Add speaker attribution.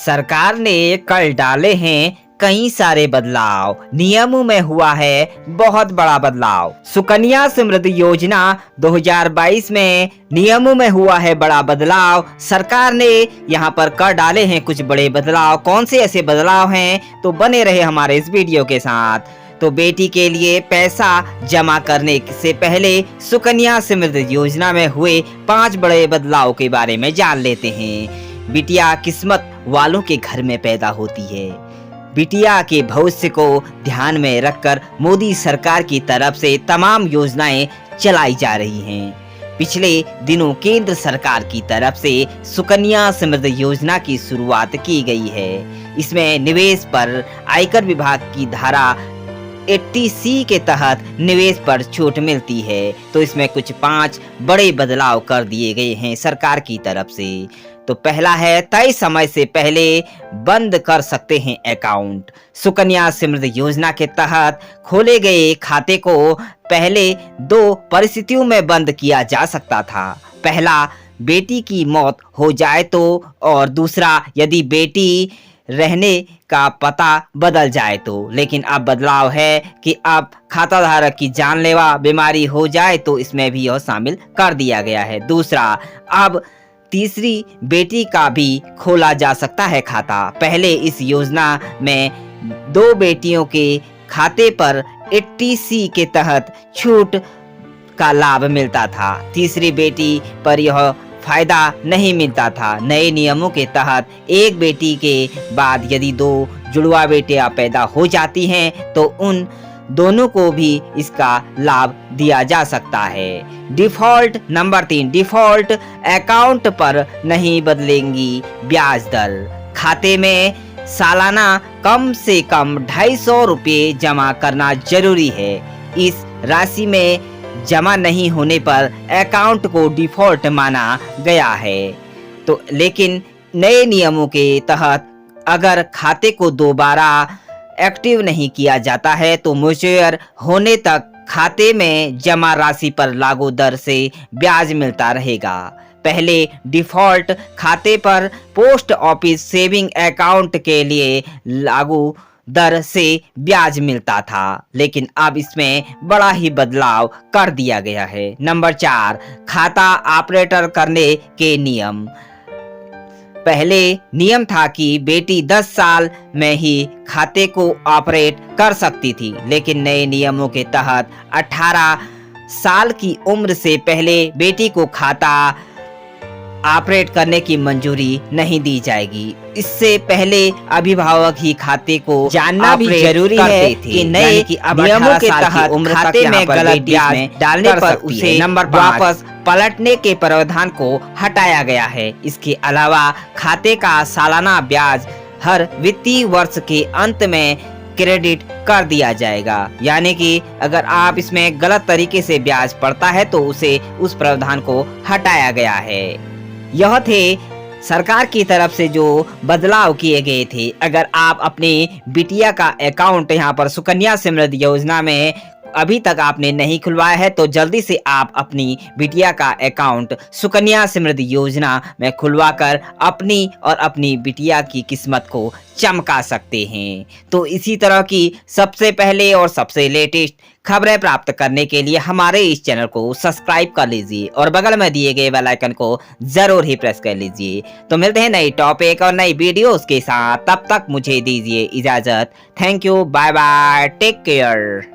Speaker 1: सरकार ने कल डाले हैं कई सारे बदलाव। नियमों में हुआ है बहुत बड़ा बदलाव। सुकन्या समृद्धि योजना 2022 में नियमों में हुआ है बड़ा बदलाव। सरकार ने यहाँ पर कर डाले हैं कुछ बड़े बदलाव। कौन से ऐसे बदलाव हैं, तो बने रहे हमारे इस वीडियो के साथ। तो बेटी के लिए पैसा जमा करने से पहले सुकन्या समृद्धि योजना में हुए 5 बड़े बदलाव के बारे में जान लेते हैं। बिटिया किस्मत वालों के घर में पैदा होती है। बिटिया के भविष्य को ध्यान में रखकर मोदी सरकार की तरफ से तमाम योजनाएं चलाई जा रही हैं। पिछले दिनों केंद्र सरकार की तरफ से सुकन्या समृद्धि योजना की शुरुआत की गई है। इसमें निवेश पर आयकर विभाग की धारा 80C के तहत निवेश पर छूट मिलती है। तो इसमें कुछ 5 बड़े बदलाव कर दिए गए हैं सरकार की तरफ से। तो पहला है, तय समय से पहले बंद कर सकते हैं अकाउंट। सुकन्या समृद्धि योजना के तहत खोले गए खाते को पहले 2 परिस्थितियों में बंद किया जा सकता था। पहला, बेटी की मौत हो जाए तो, और दूसरा, यदि बेटी रहने का पता बदल जाए तो। लेकिन अब बदलाव है कि अब खाता धारक की जानलेवा बीमारी हो जाए तो इसमें भी यह शामिल कर दिया गया है। दूसरा, अब तीसरी बेटी का भी खोला जा सकता है खाता। पहले इस योजना में 2 बेटियों के खाते पर 80C के तहत छूट का लाभ मिलता था। तीसरी बेटी पर यह फायदा नहीं मिलता था। नए नियमों के तहत एक बेटी के बाद यदि 2 जुड़वा बेटियां पैदा हो जाती हैं तो उन दोनों को भी इसका लाभ दिया जा सकता है। डिफॉल्ट नंबर 3, डिफॉल्ट अकाउंट पर नहीं बदलेंगी ब्याज दर। खाते में सालाना कम से कम 250 रुपये जमा करना जरूरी है। इस राशि में जमा नहीं होने पर अकाउंट को डिफॉल्ट माना गया है। तो लेकिन नए नियमों के तहत अगर खाते को दोबारा एक्टिव नहीं किया जाता है तो मैच्योर होने तक खाते में जमा राशि पर लागू दर से ब्याज मिलता रहेगा। पहले डिफॉल्ट खाते पर पोस्ट ऑफिस सेविंग अकाउंट के लिए लागू दर से ब्याज मिलता था, लेकिन अब इसमें बड़ा ही बदलाव कर दिया गया है। नंबर 4, खाता ऑपरेटर करने के नियम। पहले नियम था कि बेटी 10 साल में ही खाते को ऑपरेट कर सकती थी, लेकिन नए नियमों के तहत 18 साल की उम्र से पहले बेटी को खाता ऑपरेट करने की मंजूरी नहीं दी जाएगी। इससे पहले अभिभावक ही खाते को जानना भी जरूरी है कि नए नियमों के तहत खाते में गलत ब्याज डालने पर उसे नंबर वापस पलटने के प्रावधान को हटाया गया है। इसके अलावा खाते का सालाना ब्याज हर वित्तीय वर्ष के अंत में क्रेडिट कर दिया जाएगा। यानी कि अगर आप इसमें गलत तरीके से ब्याज पड़ता है तो उसे उस प्रावधान को हटाया गया है। यह थे सरकार की तरफ से जो बदलाव किए गए थे। अगर आप अपनी बिटिया का अकाउंट यहाँ पर सुकन्या समृद्धि योजना में अभी तक आपने नहीं खुलवाया है तो जल्दी से आप अपनी बिटिया का अकाउंट सुकन्या समृद्धि योजना में खुलवाकर अपनी और अपनी बिटिया की किस्मत को चमका सकते हैं। तो इसी तरह की सबसे पहले और सबसे लेटेस्ट खबरें प्राप्त करने के लिए हमारे इस चैनल को सब्सक्राइब कर लीजिए और बगल में दिए गए बेल आइकन को जरूर ही प्रेस कर लीजिए। तो मिलते हैं नई टॉपिक और नई वीडियोस के साथ। तब तक मुझे दीजिए इजाजत। Thank you, bye bye, take care.